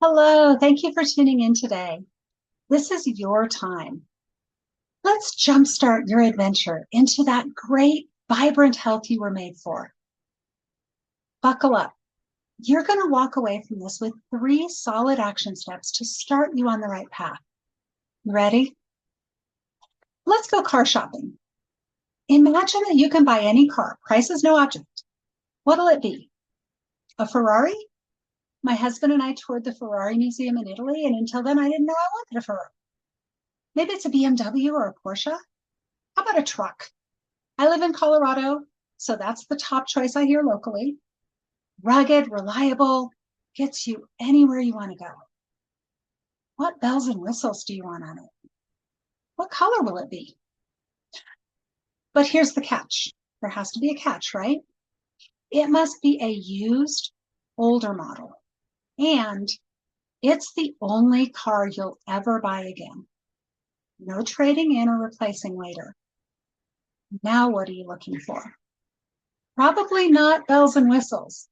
Hello, thank you for tuning in today. This is your time. Let's jumpstart your adventure into that great, vibrant health you were made for. Buckle up. You're going to walk away from this with 3 solid action steps to start you on the right path. You ready? Let's go car shopping. Imagine that you can buy any car, price is no object. What'll it be? A Ferrari? My husband and I toured the Ferrari Museum in Italy, and until then, I didn't know I wanted a Ferrari. Maybe it's a BMW or a Porsche. How about a truck? I live in Colorado, so that's the top choice I hear locally. Rugged, reliable, gets you anywhere you want to go. What bells and whistles do you want on it? What color will it be? But here's the catch. There has to be a catch, right? It must be a used, older model. And it's the only car you'll ever buy again. No trading in or replacing later. Now what are you looking for? Probably not bells and whistles.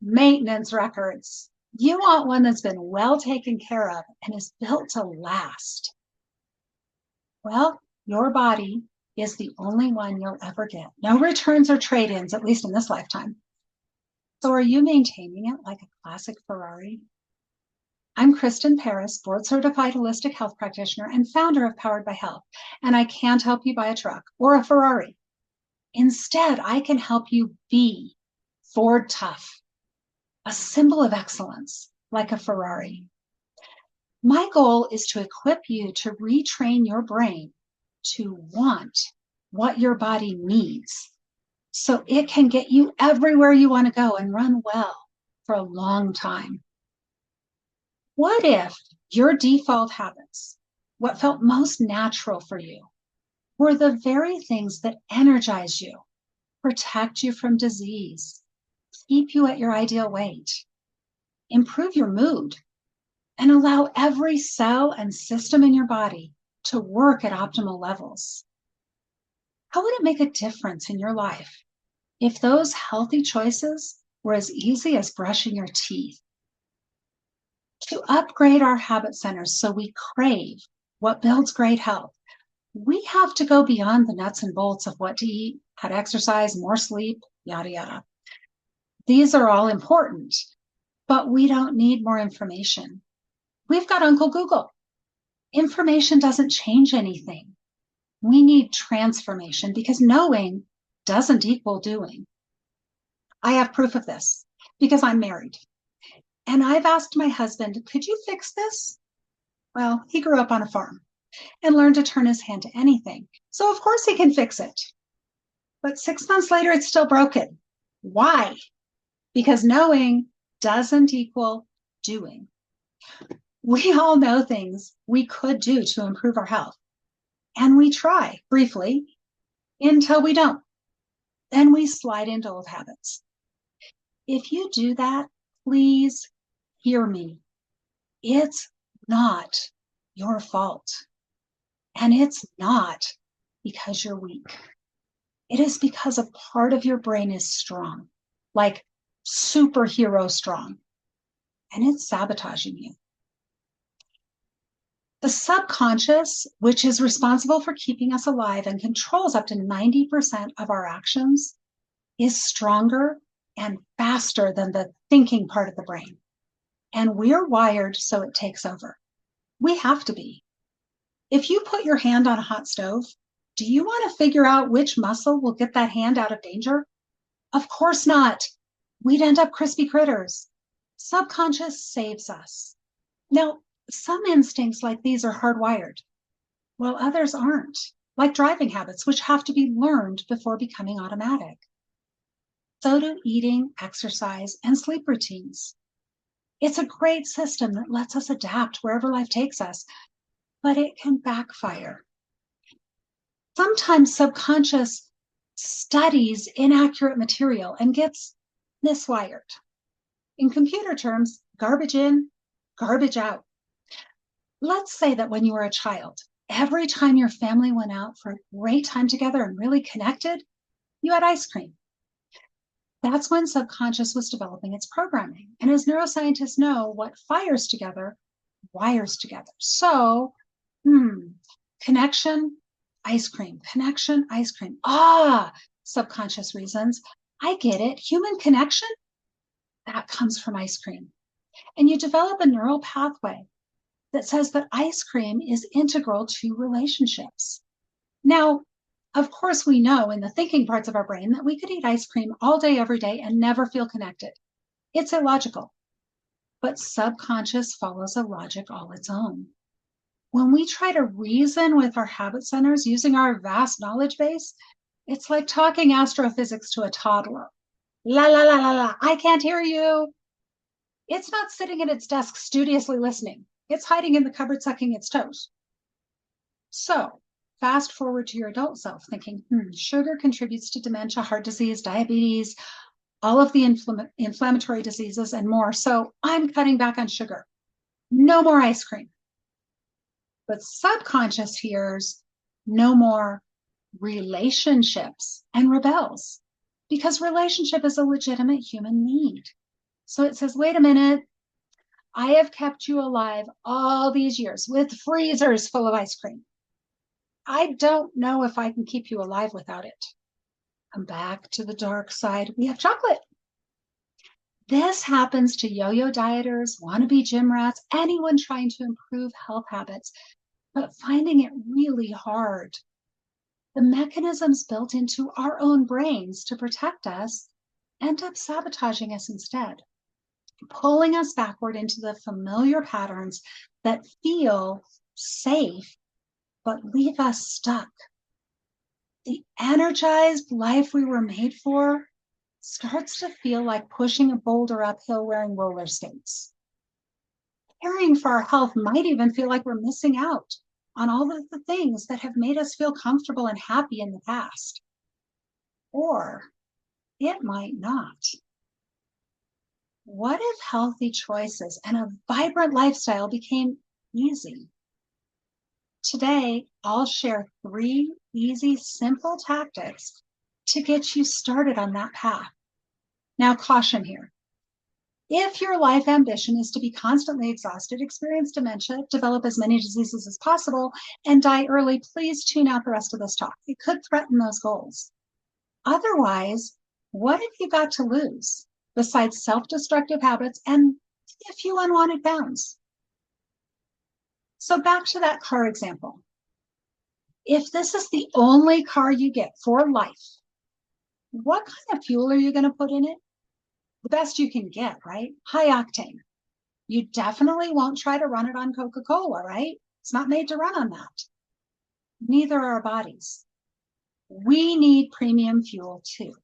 Maintenance records. You want one that's been well taken care of and is built to last. Well, your body is the only one you'll ever get. No returns or trade-ins, at least in this lifetime. So are you maintaining it like a classic Ferrari? I'm Kristen Paris, board-certified holistic health practitioner and founder of Powered by Health, and I can't help you buy a truck or a Ferrari. Instead, I can help you be Ford Tough, a symbol of excellence, like a Ferrari. My goal is to equip you to retrain your brain to want what your body needs so it can get you everywhere you want to go and run well for a long time. What if your default habits, what felt most natural for you, were the very things that energize you, protect you from disease, keep you at your ideal weight, improve your mood, and allow every cell and system in your body to work at optimal levels? How would it make a difference in your life if those healthy choices were as easy as brushing your teeth? To upgrade our habit centers so we crave what builds great health, we have to go beyond the nuts and bolts of what to eat, how to exercise, more sleep, yada, yada. These are all important, but we don't need more information. We've got Uncle Google. Information doesn't change anything. We need transformation because knowing doesn't equal doing. I have proof of this because I'm married. And I've asked my husband, could you fix this? Well, he grew up on a farm and learned to turn his hand to anything. So of course he can fix it. But 6 months later, it's still broken. Why? Because knowing doesn't equal doing. We all know things we could do to improve our health. And we try briefly until we don't. Then we slide into old habits. If you do that, please hear me. It's not your fault. And it's not because you're weak. It is because a part of your brain is strong, like superhero strong, and it's sabotaging you. The subconscious, which is responsible for keeping us alive and controls up to 90% of our actions, is stronger and faster than the thinking part of the brain. And we're wired so it takes over. We have to be. If you put your hand on a hot stove, do you want to figure out which muscle will get that hand out of danger? Of course not. We'd end up crispy critters. Subconscious saves us. Now, some instincts like these are hardwired, while others aren't, like driving habits, which have to be learned before becoming automatic. So do eating, exercise, and sleep routines. It's a great system that lets us adapt wherever life takes us, but it can backfire. Sometimes subconscious studies inaccurate material and gets miswired. In computer terms, garbage in, garbage out. Let's say that when you were a child, every time your family went out for a great time together and really connected, you had ice cream. That's when subconscious was developing its programming. And as neuroscientists know, what fires together wires together. So, connection, ice cream, connection, ice cream. Subconscious reasons. I get it. Human connection, that comes from ice cream. And you develop a neural pathway that says that ice cream is integral to relationships. Now, of course, we know in the thinking parts of our brain that we could eat ice cream all day, every day, and never feel connected. It's illogical. But subconscious follows a logic all its own. When we try to reason with our habit centers using our vast knowledge base, it's like talking astrophysics to a toddler. La, la, la, la, la, I can't hear you. It's not sitting at its desk studiously listening. It's hiding in the cupboard sucking its toes. So, fast forward to your adult self thinking, sugar contributes to dementia, heart disease, diabetes, all of the inflammatory diseases and more. So I'm cutting back on sugar. No more ice cream. But subconscious hears no more relationships and rebels because relationship is a legitimate human need. So it says, wait a minute, I have kept you alive all these years with freezers full of ice cream. I don't know if I can keep you alive without it. I'm back to the dark side. We have chocolate. This happens to yo-yo dieters, wannabe gym rats, anyone trying to improve health habits, but finding it really hard. The mechanisms built into our own brains to protect us end up sabotaging us instead, pulling us backward into the familiar patterns that feel safe, but leave us stuck. The energized life we were made for starts to feel like pushing a boulder uphill wearing roller skates. Caring for our health might even feel like we're missing out on all of the things that have made us feel comfortable and happy in the past. Or it might not. What if healthy choices and a vibrant lifestyle became easy? Today, I'll share 3 easy, simple tactics to get you started on that path. Now, caution here. If your life ambition is to be constantly exhausted, experience dementia, develop as many diseases as possible, and die early, please tune out the rest of this talk. It could threaten those goals. Otherwise, what have you got to lose besides self-destructive habits and a few unwanted pounds? So back to that car example. If this is the only car you get for life, what kind of fuel are you going to put in it? The best you can get, right? High octane. You definitely won't try to run it on Coca-Cola, right? It's not made to run on that. Neither are our bodies. We need premium fuel too.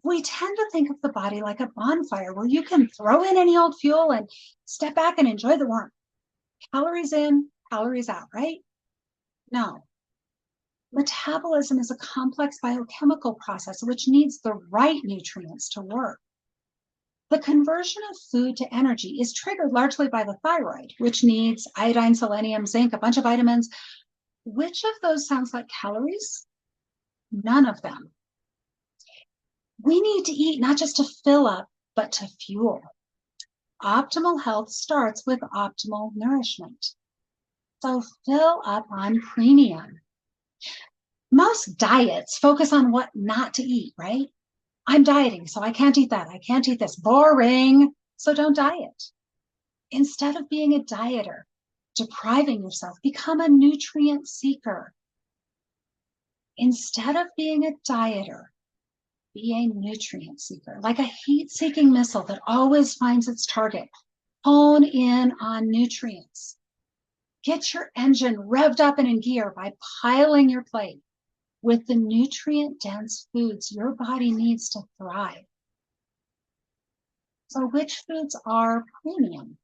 We tend to think of the body like a bonfire where you can throw in any old fuel and step back and enjoy the warmth. Calories in, calories out, right? No. Metabolism is a complex biochemical process which needs the right nutrients to work. The conversion of food to energy is triggered largely by the thyroid, which needs iodine, selenium, zinc, a bunch of vitamins. Which of those sounds like calories? None of them. We need to eat not just to fill up, but to fuel. Optimal health starts with optimal nourishment. So fill up on premium. Most diets focus on what not to eat, right? I'm dieting, so I can't eat that. I can't eat this. Boring. So don't diet. Instead of being a dieter, depriving yourself, become a nutrient seeker. Instead of being a dieter, be a nutrient seeker, like a heat-seeking missile that always finds its target. Hone in on nutrients. Get your engine revved up and in gear by piling your plate with the nutrient-dense foods your body needs to thrive. So which foods are premium?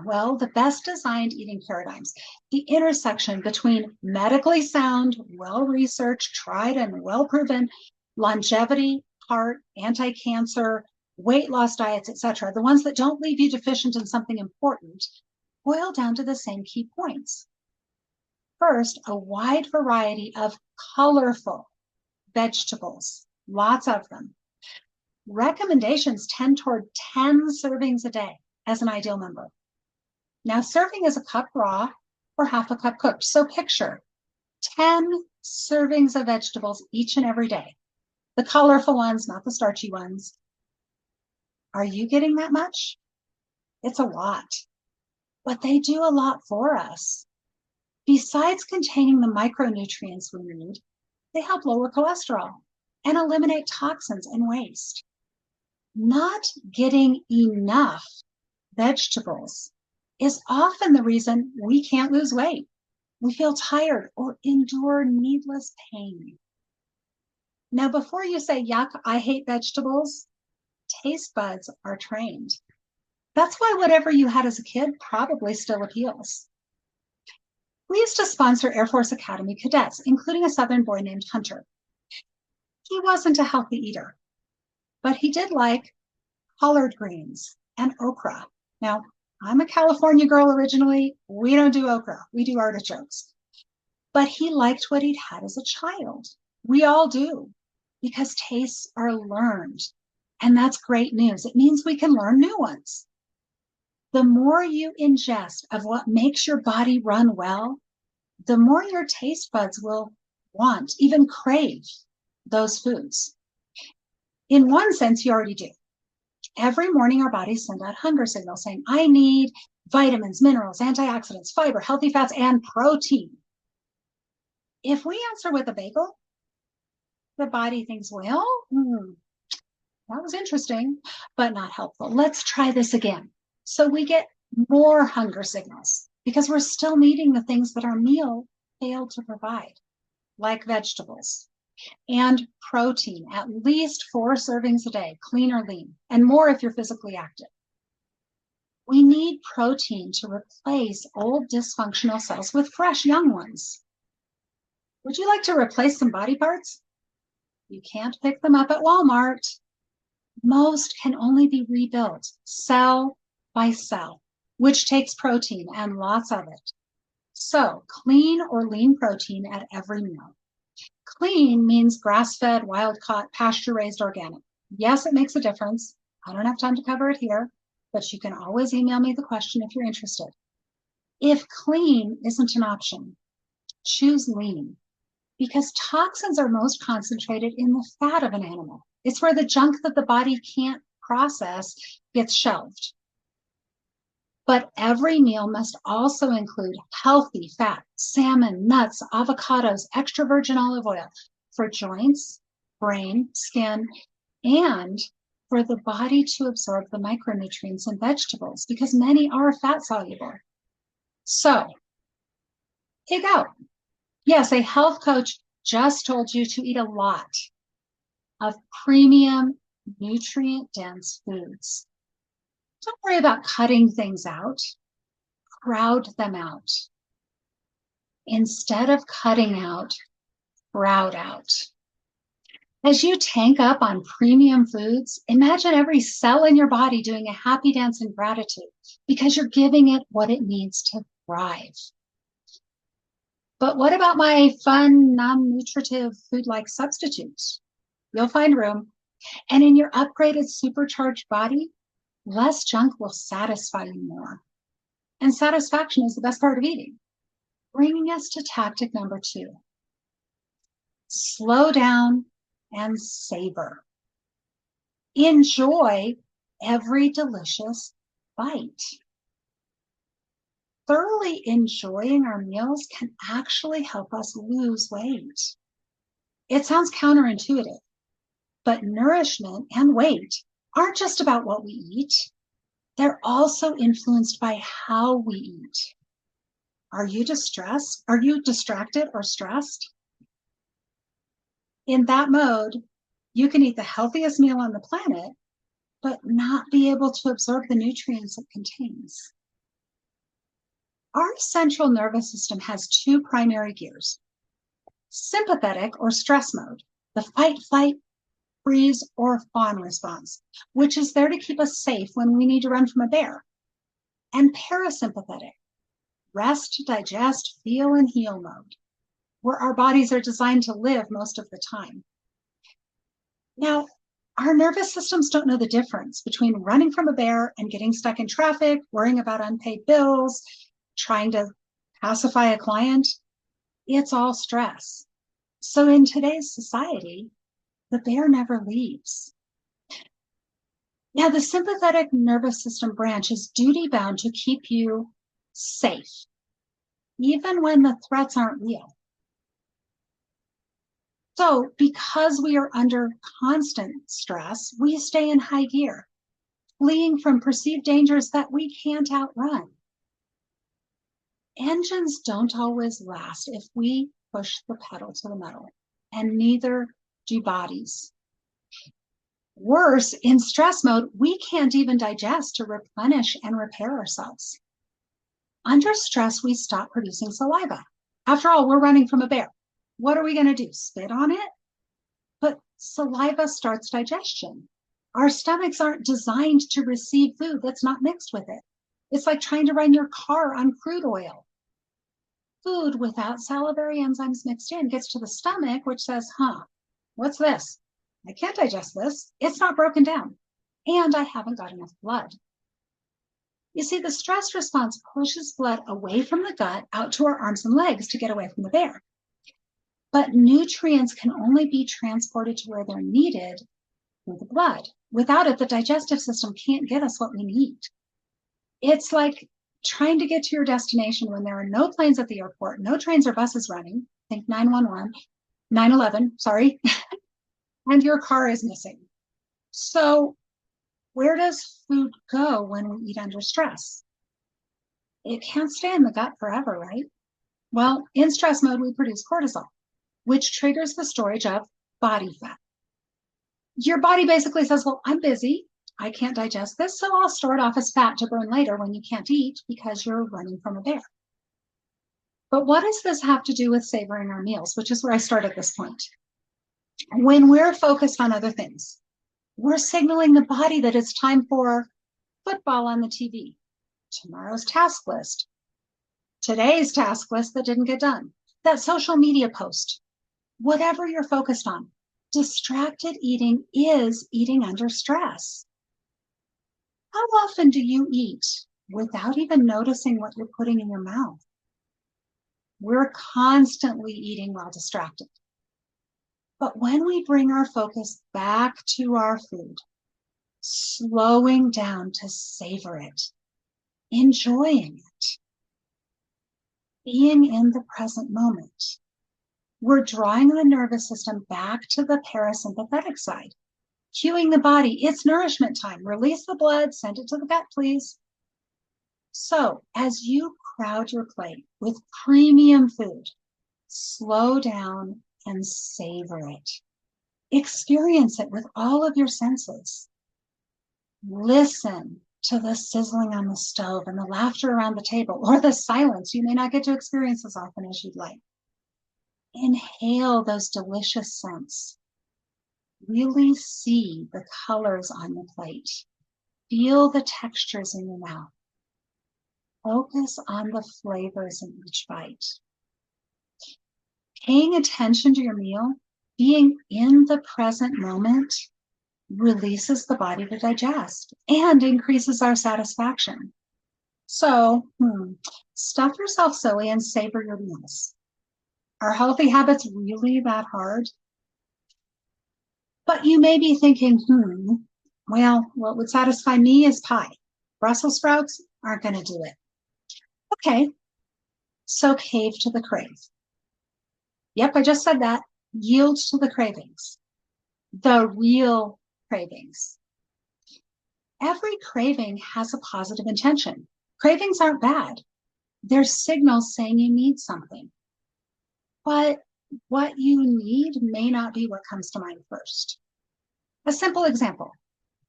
Well, the best designed eating paradigms, the intersection between medically sound, well-researched, tried and well-proven longevity, heart, anti-cancer, weight loss diets, etc., the ones that don't leave you deficient in something important, boil down to the same key points. First, a wide variety of colorful vegetables, lots of them. Recommendations tend toward 10 servings a day as an ideal number. Now, serving is a cup raw or half a cup cooked. So picture 10 servings of vegetables each and every day. The colorful ones, not the starchy ones. Are you getting that much? It's a lot, but they do a lot for us. Besides containing the micronutrients we need, they help lower cholesterol and eliminate toxins and waste. Not getting enough vegetables is often the reason we can't lose weight. We feel tired or endure needless pain. Now, before you say, yuck, I hate vegetables, taste buds are trained. That's why whatever you had as a kid probably still appeals. We used to sponsor Air Force Academy cadets, including a Southern boy named Hunter. He wasn't a healthy eater, but he did like collard greens and okra. Now, I'm a California girl originally. We don't do okra. We do artichokes. But he liked what he'd had as a child. We all do, because tastes are learned. And that's great news. It means we can learn new ones. The more you ingest of what makes your body run well, the more your taste buds will want, even crave those foods. In one sense, you already do. Every morning, our bodies send out hunger signals saying, I need vitamins, minerals, antioxidants, fiber, healthy fats, and protein. If we answer with a bagel, the body thinks, well, that was interesting, but not helpful. Let's try this again. So we get more hunger signals because we're still needing the things that our meal failed to provide, like vegetables and protein, at least 4 servings a day, clean or lean, and more if you're physically active. We need protein to replace old dysfunctional cells with fresh young ones. Would you like to replace some body parts? You can't pick them up at Walmart. Most can only be rebuilt cell by cell, which takes protein and lots of it. So clean or lean protein at every meal. Clean means grass-fed, wild-caught, pasture-raised, organic. Yes, it makes a difference. I don't have time to cover it here, but you can always email me the question if you're interested. If clean isn't an option, choose lean, because toxins are most concentrated in the fat of an animal. It's where the junk that the body can't process gets shelved. But every meal must also include healthy fat, salmon, nuts, avocados, extra virgin olive oil for joints, brain, skin, and for the body to absorb the micronutrients in vegetables, because many are fat soluble. So, pig out. Yes, a health coach just told you to eat a lot of premium, nutrient-dense foods. Don't worry about cutting things out. Crowd them out. Instead of cutting out, crowd out. As you tank up on premium foods, imagine every cell in your body doing a happy dance in gratitude because you're giving it what it needs to thrive. But what about my fun, non-nutritive food-like substitutes? You'll find room. And in your upgraded, supercharged body, less junk will satisfy you more. And satisfaction is the best part of eating. Bringing us to tactic number 2. Slow down and savor. Enjoy every delicious bite. Thoroughly enjoying our meals can actually help us lose weight. It sounds counterintuitive, but nourishment and weight aren't just about what we eat. They're also influenced by how we eat. Are you distressed? Are you distracted or stressed? In that mode, you can eat the healthiest meal on the planet, but not be able to absorb the nutrients it contains. Our central nervous system has 2 primary gears. Sympathetic or stress mode, the fight, flight, freeze, or fawn response, which is there to keep us safe when we need to run from a bear. And parasympathetic, rest, digest, feel, and heal mode, where our bodies are designed to live most of the time. Now, our nervous systems don't know the difference between running from a bear and getting stuck in traffic, worrying about unpaid bills, trying to pacify a client. It's all stress. So in today's society, the bear never leaves. Now, the sympathetic nervous system branch is duty bound to keep you safe, even when the threats aren't real. So, because we are under constant stress, we stay in high gear, fleeing from perceived dangers that we can't outrun. Engines don't always last if we push the pedal to the metal, and neither do bodies. Worse, in stress mode, we can't even digest to replenish and repair ourselves. Under stress, we stop producing saliva. After all, we're running from a bear. What are we going to do? Spit on it? But saliva starts digestion. Our stomachs aren't designed to receive food that's not mixed with it. It's like trying to run your car on crude oil. Food without salivary enzymes mixed in gets to the stomach, which says, what's this? I can't digest this. It's not broken down. And I haven't got enough blood. You see, the stress response pushes blood away from the gut out to our arms and legs to get away from the bear. But nutrients can only be transported to where they're needed through the blood. Without it, the digestive system can't get us what we need. It's like trying to get to your destination when there are no planes at the airport, no trains or buses running, think 911, 9/11, sorry, and your car is missing. So where does food go when we eat under stress? It can't stay in the gut forever, right? Well, in stress mode, we produce cortisol, which triggers the storage of body fat. Your body basically says, well, I'm busy. I can't digest this, so I'll store it off as fat to burn later when you can't eat because you're running from a bear. But what does this have to do with savoring our meals, which is where I start at this point? When we're focused on other things, we're signaling the body that it's time for football on the TV, tomorrow's task list, today's task list that didn't get done, that social media post, whatever you're focused on. Distracted eating is eating under stress. How often do you eat without even noticing what you're putting in your mouth? We're constantly eating while distracted. But when we bring our focus back to our food, slowing down to savor it, enjoying it, being in the present moment, we're drawing the nervous system back to the parasympathetic side, cueing the body, it's nourishment time, release the blood, send it to the gut, please. So as you crowd your plate with premium food, slow down and savor it. Experience it with all of your senses. Listen to the sizzling on the stove and the laughter around the table, or the silence you may not get to experience as often as you'd like. Inhale those delicious scents. Really see the colors on the plate. Feel the textures in your mouth. Focus on the flavors in each bite. Paying attention to your meal, being in the present moment, releases the body to digest and increases our satisfaction. So, stuff yourself silly and savor your meals. Are healthy habits really that hard? But you may be thinking, well, what would satisfy me is pie. Brussels sprouts aren't going to do it. Okay, so cave to the crave. Yep, I just said that. Yield to the cravings. The real cravings. Every craving has a positive intention. Cravings aren't bad. They're signals saying you need something. But what you need may not be what comes to mind first. A simple example.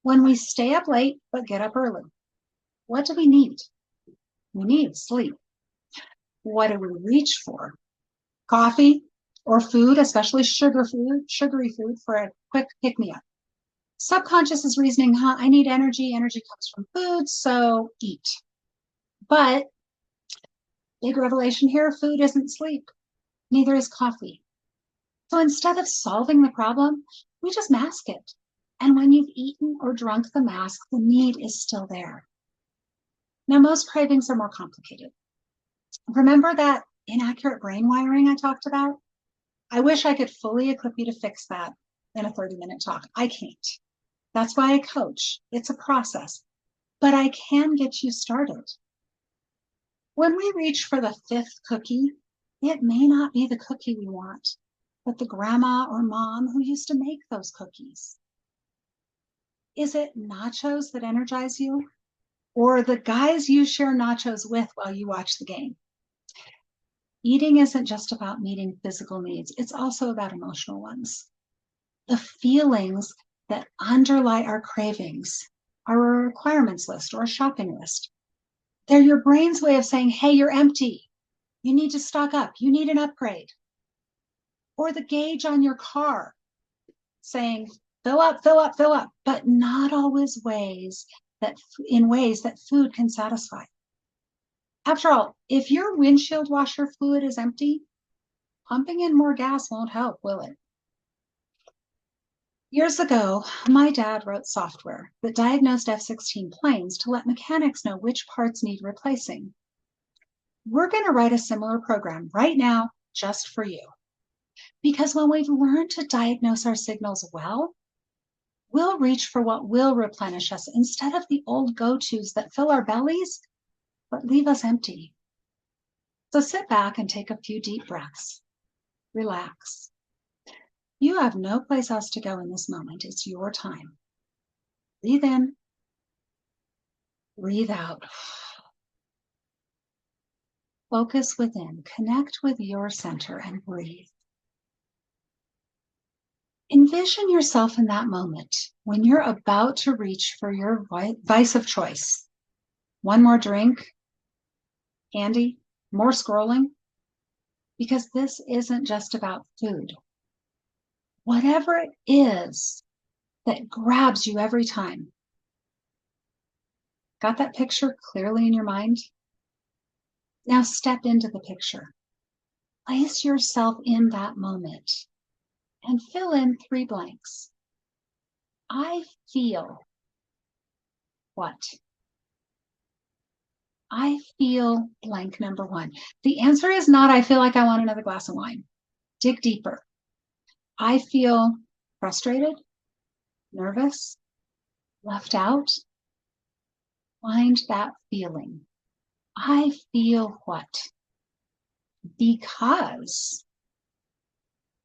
When we stay up late but get up early, what do we need? We need sleep. What do we reach for? Coffee or food, especially sugary food for a quick pick-me-up. Subconscious is reasoning, I need energy. Energy comes from food, so eat. But big revelation here, food isn't sleep. Neither is coffee. So instead of solving the problem, We just mask it. And when you've eaten or drunk the mask, the need is still there. Now, most cravings are more complicated. Remember that inaccurate brain wiring I talked about? I wish I could fully equip you to fix that in a 30-minute talk. I can't. That's why I coach. It's a process, but I can get you started. When we reach for the fifth cookie, it may not be the cookie we want, but the grandma or mom who used to make those cookies. Is it nachos that energize you, or the guys you share nachos with while you watch the game? Eating isn't just about meeting physical needs. It's also about emotional ones. The feelings that underlie our cravings are a requirements list or a shopping list. They're your brain's way of saying, hey, you're empty. You need to stock up. You need an upgrade. Or the gauge on your car saying, fill up, fill up, fill up, but not always in ways that food can satisfy. After all, if your windshield washer fluid is empty, pumping in more gas won't help, will it? Years ago, my dad wrote software that diagnosed F-16 planes to let mechanics know which parts need replacing. We're going to write a similar program right now just for you. Because when we've learned to diagnose our signals well, we'll reach for what will replenish us instead of the old go-tos that fill our bellies but leave us empty. So sit back and take a few deep breaths. Relax. You have no place else to go in this moment. It's your time. Breathe in. Breathe out. Focus within. Connect with your center and breathe. Envision yourself in that moment when you're about to reach for your vice of choice. One more drink, candy, more scrolling, because this isn't just about food. Whatever it is that grabs you every time. Got that picture clearly in your mind? Now step into the picture. Place yourself in that moment and fill in 3 blanks. I feel what? I feel blank number 1. The answer is not, I feel like I want another glass of wine. Dig deeper. I feel frustrated, nervous, left out. Find that feeling. I feel what? Because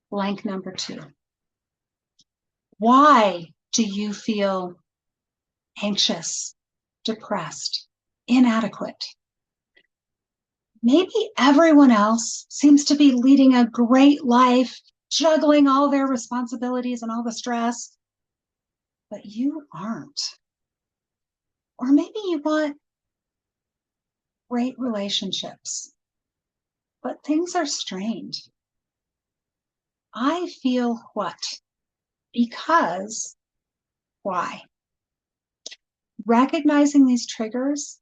blank number 2. Why do you feel anxious, depressed, inadequate? Maybe everyone else seems to be leading a great life, juggling all their responsibilities and all the stress, but you aren't. Or maybe you want great relationships, but things are strained. I feel what? Because why? Recognizing these triggers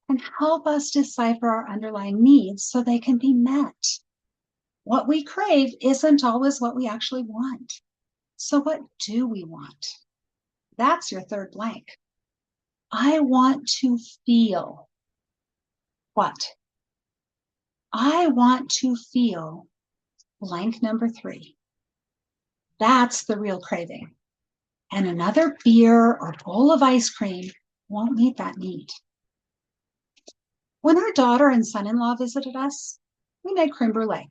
can help us decipher our underlying needs so they can be met. What we crave isn't always what we actually want. So what do we want? That's your 3rd blank. I want to feel what? I want to feel blank number 3. That's the real craving. And another beer or bowl of ice cream won't meet that need. When our daughter and son-in-law visited us, we made creme brulee,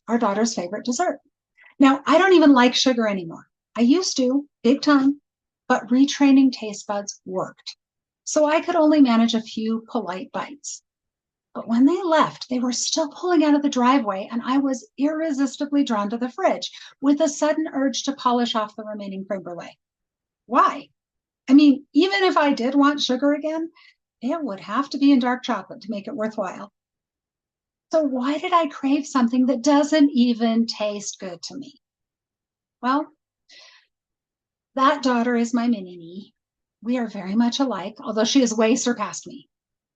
our daughter's favorite dessert. Now, I don't even like sugar anymore. I used to, big time, but retraining taste buds worked. So I could only manage a few polite bites. But when they left, they were still pulling out of the driveway, and I was irresistibly drawn to the fridge with a sudden urge to polish off the remaining creme brulee. Why? I mean, even if I did want sugar again, it would have to be in dark chocolate to make it worthwhile. So why did I crave something that doesn't even taste good to me? Well, that daughter is my mini-me. We are very much alike, although she has way surpassed me.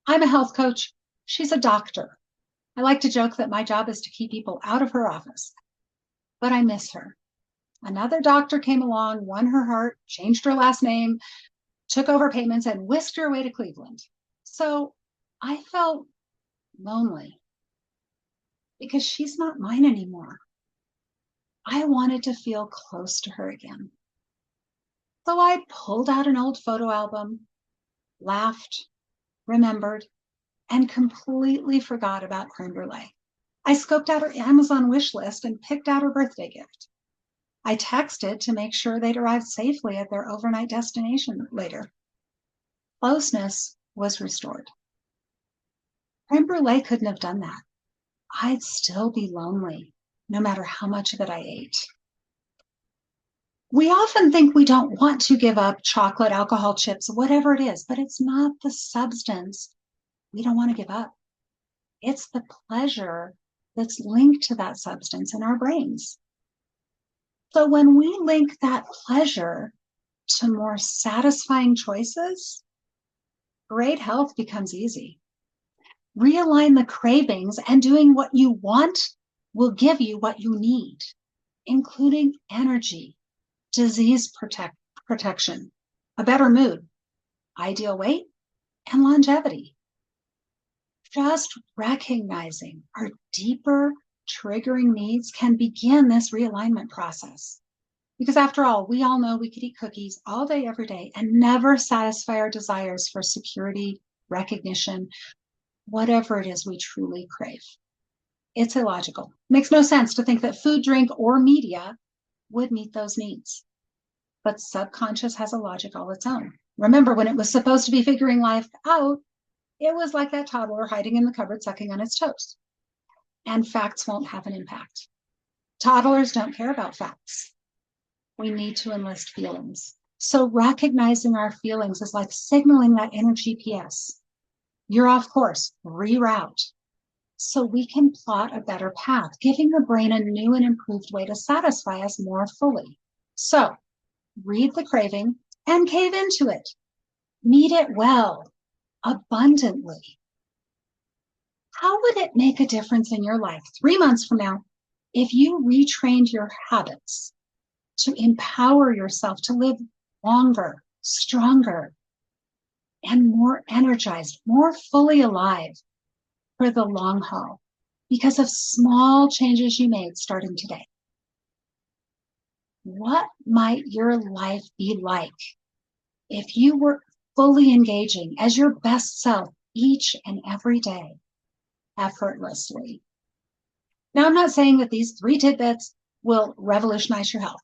I'm a health coach. She's a doctor. I like to joke that my job is to keep people out of her office, but I miss her. Another doctor came along, won her heart, changed her last name, took over payments, and whisked her away to Cleveland. So I felt lonely because she's not mine anymore. I wanted to feel close to her again. So I pulled out an old photo album, laughed, remembered, and completely forgot about creme brulee. I scoped out her Amazon wish list and picked out her birthday gift. I texted to make sure they'd arrived safely at their overnight destination later. Closeness was restored. Creme brulee couldn't have done that. I'd still be lonely, no matter how much of it I ate. We often think we don't want to give up chocolate, alcohol, chips, whatever it is, but it's not the substance we don't want to give up. It's the pleasure that's linked to that substance in our brains. So when we link that pleasure to more satisfying choices, great health becomes easy. Realign the cravings, and doing what you want will give you what you need, including energy, disease protection, a better mood, ideal weight, and longevity. Just recognizing our deeper triggering needs can begin this realignment process. Because after all, we all know we could eat cookies all day, every day, and never satisfy our desires for security, recognition, whatever it is we truly crave. It's illogical. It makes no sense to think that food, drink, or media would meet those needs. But subconscious has a logic all its own. Remember, when it was supposed to be figuring life out, it was like that toddler hiding in the cupboard sucking on its toes. And facts won't have an impact. Toddlers don't care about facts. We need to enlist feelings. So recognizing our feelings is like signaling that inner GPS. You're off course, reroute. So we can plot a better path, giving the brain a new and improved way to satisfy us more fully. So read the craving and cave into it. Meet it well, abundantly. How would it make a difference in your life 3 months from now if you retrained your habits to empower yourself to live longer, stronger, and more energized, more fully alive for the long haul because of small changes you made starting today? What might your life be like if you were fully engaging as your best self each and every day, effortlessly? Now, I'm not saying that these 3 tidbits will revolutionize your health,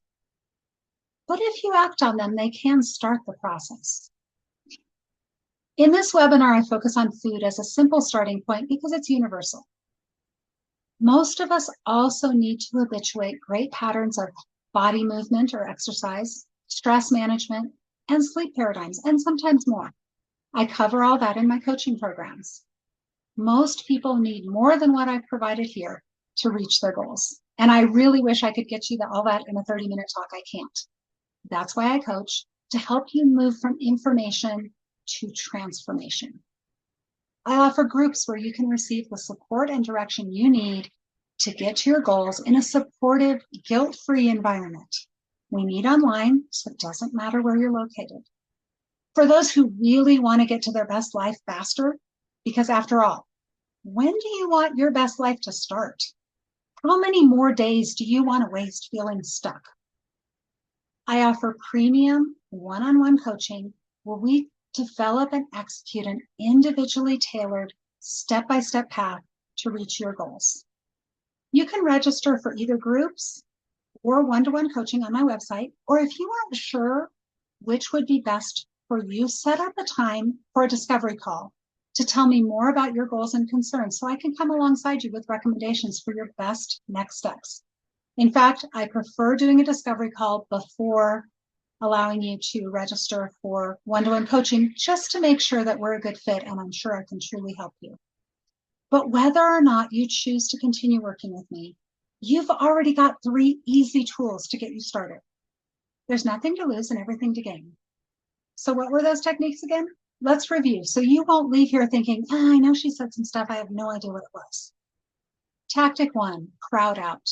but if you act on them, they can start the process. In this webinar, I focus on food as a simple starting point because it's universal. Most of us also need to habituate great patterns of body movement or exercise, stress management, and sleep paradigms, and sometimes more. I cover all that in my coaching programs. Most people need more than what I've provided here to reach their goals. And I really wish I could get you all that in a 30-minute talk. I can't. That's why I coach, to help you move from information to transformation. I offer groups where you can receive the support and direction you need to get to your goals in a supportive, guilt-free environment. We meet online, so it doesn't matter where you're located. For those who really want to get to their best life faster, because after all, when do you want your best life to start? How many more days do you want to waste feeling stuck? I offer premium one-on-one coaching where we develop and execute an individually tailored step-by-step path to reach your goals. You can register for either groups or one-to-one coaching on my website, or if you aren't sure which would be best for you, set up a time for a discovery call to tell me more about your goals and concerns so I can come alongside you with recommendations for your best next steps. In fact, I prefer doing a discovery call before allowing you to register for one-to-one coaching, just to make sure that we're a good fit and I'm sure I can truly help you. But whether or not you choose to continue working with me, you've already got 3 easy tools to get you started. There's nothing to lose and everything to gain. So what were those techniques again? Let's review so you won't leave here thinking, I know she said some stuff, I have no idea what it was. Tactic 1, crowd out.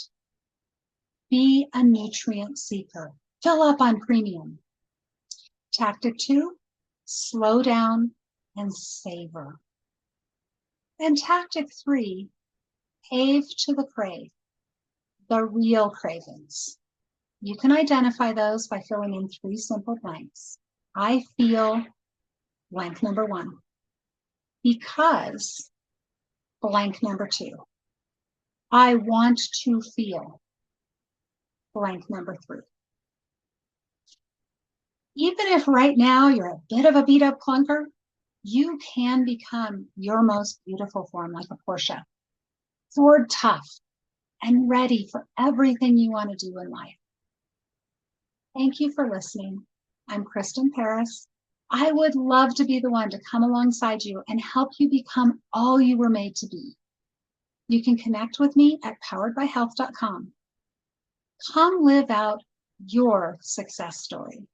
Be a nutrient seeker. Fill up on premium. Tactic 2, slow down and savor. And tactic 3, cave to the crave, the real cravings. You can identify those by filling in 3 simple blanks. I feel blank number 1 because blank number 2. I want to feel blank number 3. Even if right now you're a bit of a beat up clunker, you can become your most beautiful form like a Porsche. Ford tough and ready for everything you want to do in life. Thank you for listening. I'm Kristen Paris. I would love to be the one to come alongside you and help you become all you were made to be. You can connect with me at poweredbyhealth.com. Come live out your success story.